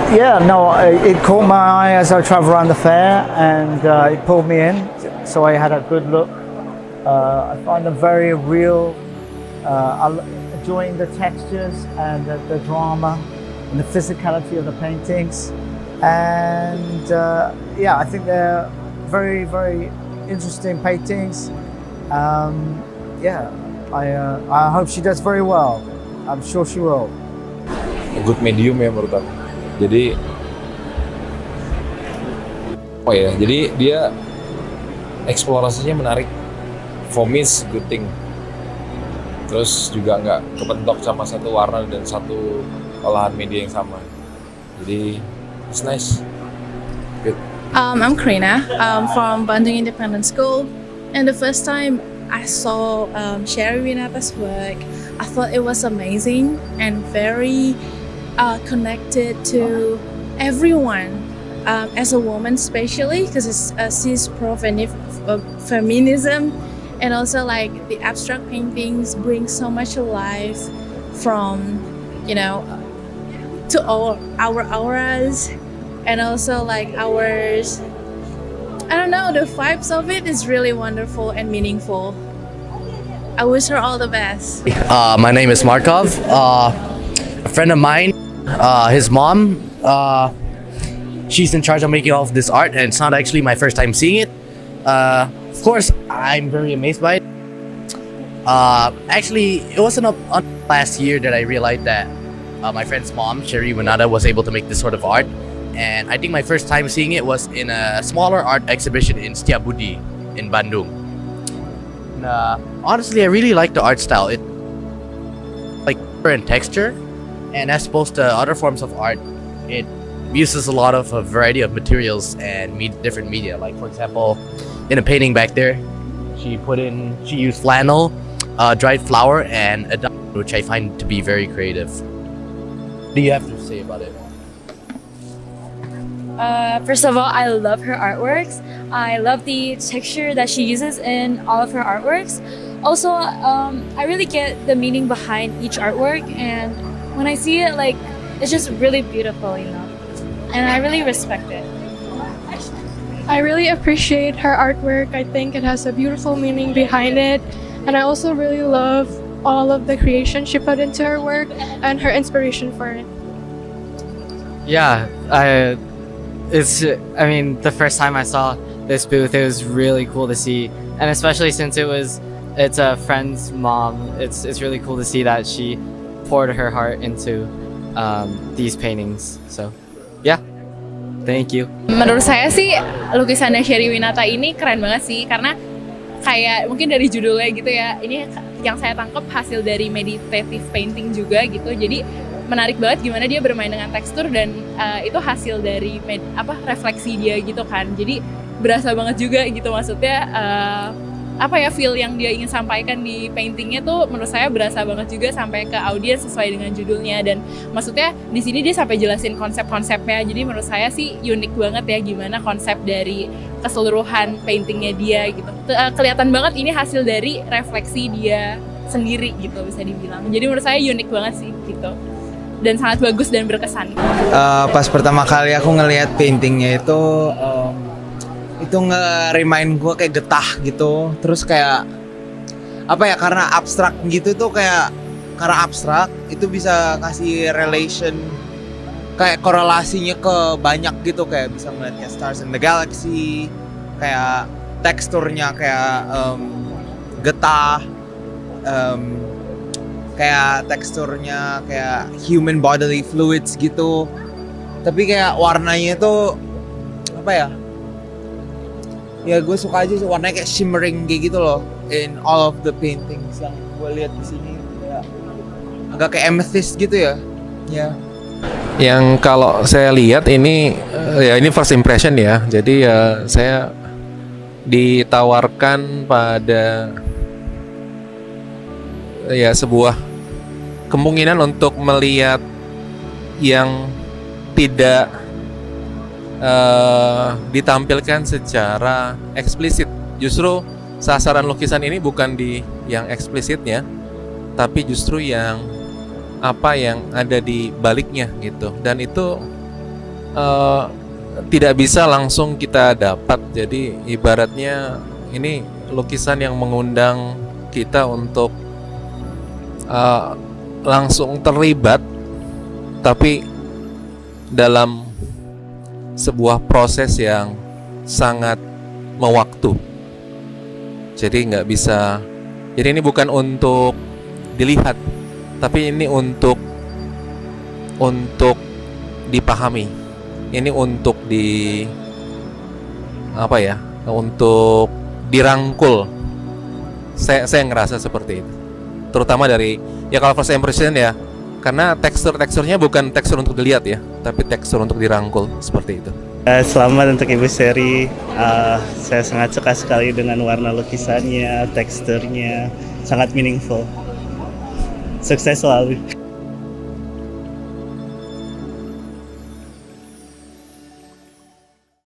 Yeah, no, it caught my eye as I traveled around the fair, and it pulled me in. So I had a good look. I find them very real. Enjoying the textures and the drama and the physicality of the paintings. And yeah, I think they're very, very interesting paintings. Yeah, I hope she does very well. I'm sure she will. Good medium ya menurut aku. Jadi jadi dia eksplorasinya menarik. For me it's good thing. Terus juga nggak kepentok sama satu warna dan satu olahan media yang sama. Jadi it's nice. Good. I'm Karina from Bandung Independent School, and the first time I saw Sherry Winata's work, I thought it was amazing and very connected to everyone, as a woman especially, because she's feminism, and also like the abstract paintings bring so much alive from, to all our auras, and also like ours. I don't know, the vibes of it is really wonderful and meaningful. I wish her all the best. My name is Markov. A friend of mine, his mom, she's in charge of making all of this art, and it's not actually my first time seeing it. Of course, I'm very amazed by it. Actually, it wasn't up last year that I realized that my friend's mom, Sherry Winata, was able to make this sort of art. And I think my first time seeing it was in a smaller art exhibition in Setiabudi in Bandung. And, honestly, I really like the art style. It like and texture, and as opposed to other forms of art, it uses a lot of a variety of materials and different media. Like for example, in a painting back there, she used flannel, dried flour, and a dye, which I find to be very creative. What do you have to say about it? First of all, I love her artworks. I love the texture that she uses in all of her artworks. Also, I really get the meaning behind each artwork, and when I see it, like, it's just really beautiful, and I really respect it. I really appreciate her artwork. I think it has a beautiful meaning behind it, and I also really love all of the creation she put into her work and her inspiration for it. Yeah, the first time I saw this booth, it was really cool to see, and especially since it's a friend's mom, it's really cool to see that she poured her heart into these paintings. So yeah, thank you. Menurut saya sih lukisannya Sherry Winata ini keren banget sih, karena kayak mungkin dari judulnya gitu ya, ini yang saya tangkap hasil dari meditative painting juga gitu. Jadi menarik banget gimana dia bermain dengan tekstur, dan itu hasil dari refleksi dia gitu kan. Jadi berasa banget juga gitu, maksudnya feel yang dia ingin sampaikan di paintingnya tuh menurut saya berasa banget juga sampai ke audiens sesuai dengan judulnya. Dan maksudnya di sini dia sampai jelasin konsep-konsepnya, jadi menurut saya sih unik banget ya gimana konsep dari keseluruhan paintingnya dia gitu. Kelihatan banget ini hasil dari refleksi dia sendiri gitu bisa dibilang. Jadi menurut saya unik banget sih gitu, dan sangat bagus dan berkesan. Pas pertama kali aku ngelihat paintingnya itu nge-remind gue kayak getah gitu. Terus kayak karena abstrak gitu tuh, karena abstrak itu bisa kasih relation, kayak korelasinya ke banyak gitu, kayak bisa ngeliatnya Stars in the Galaxy, kayak teksturnya kayak getah, kayak teksturnya kayak human bodily fluids gitu, tapi kayak warnanya itu ya gue suka aja sih warnanya kayak shimmering kayak gitu loh in all of the paintings yang gue lihat di sini, kayak agak kayak amethyst gitu ya. Yang kalau saya lihat ini ini first impression ya, jadi saya ditawarkan pada sebuah kemungkinan untuk melihat yang tidak ditampilkan secara eksplisit. Justru sasaran lukisan ini bukan di yang eksplisitnya, tapi justru yang apa yang ada di baliknya gitu. Dan itu eh, tidak bisa langsung kita dapat. Jadi ibaratnya ini lukisan yang mengundang kita untuk langsung terlibat, tapi dalam sebuah proses yang sangat mewaktu. Jadi nggak bisa. Jadi ini bukan untuk dilihat, tapi ini untuk dipahami. Ini untuk untuk dirangkul. Saya ngerasa seperti itu. Terutama dari kalau first impression ya, karena teksturnya bukan tekstur untuk dilihat ya, tapi tekstur untuk dirangkul seperti itu. Selamat untuk Ibu Sherry. Saya sangat suka sekali dengan warna lukisannya, teksturnya sangat meaningful. Sukses selalu.